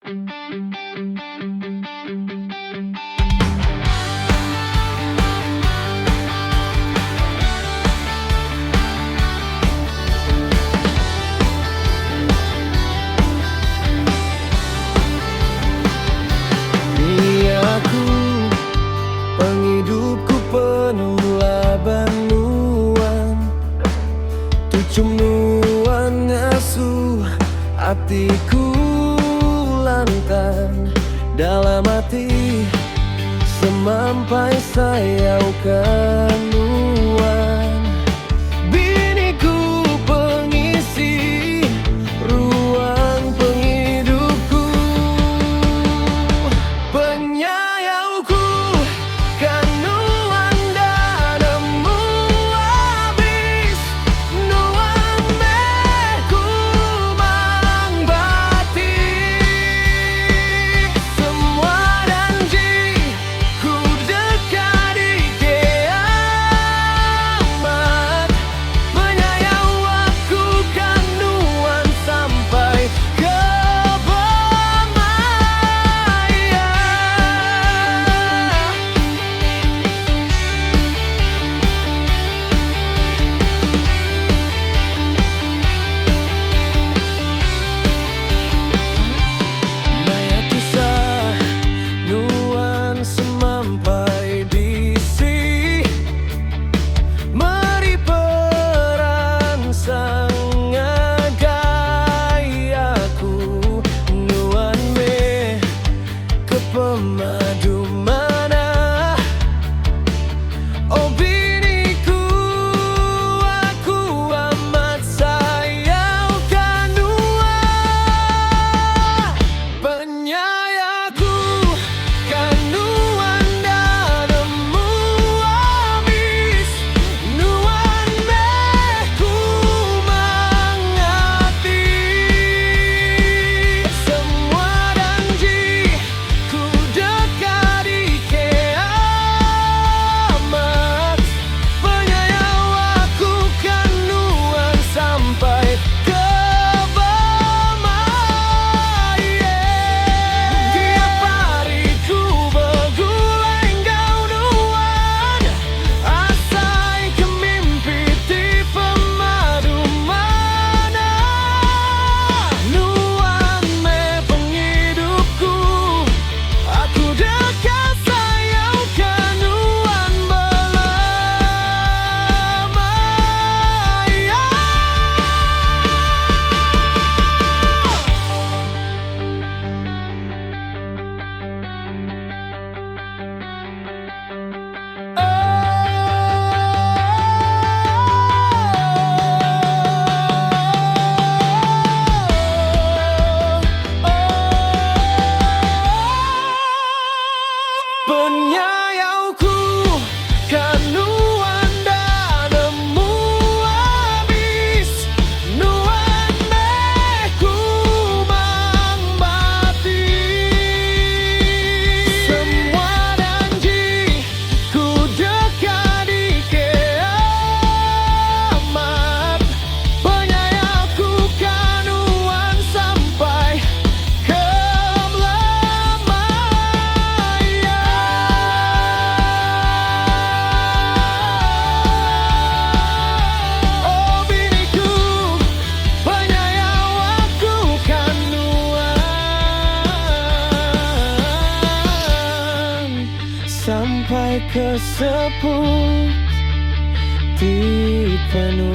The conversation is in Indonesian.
Aku penghidupku penuh labanuan, tucum nuan ngasuh hatiku lantang. Dalam hati semampai sayau kanuan, biniku pengisi ruang penghidupku, penyayauku kanuan dadamu habis nuan meku mangbati semua janji ku dekati kiamat, penyayau aku kanuan sampai pemadu mana. Oh biniku, aku amat sayang kanua, penyayangku kanuan dadamu habis nuan meku mangati semua janji ku dekati kiamat, penyayau aku kanuan sampai tiap hari ku berguleng kau nuan, asai ke mimpi di pemadu mana. Nuan me penghidupku, aku dekat sayang kanuan belama. Penyayauku kanuan dadamu habis nuan meku mangbati semua janji ku dekati kiamat, penyayauku kanuan sampai sampai ke sepuluh di penuh.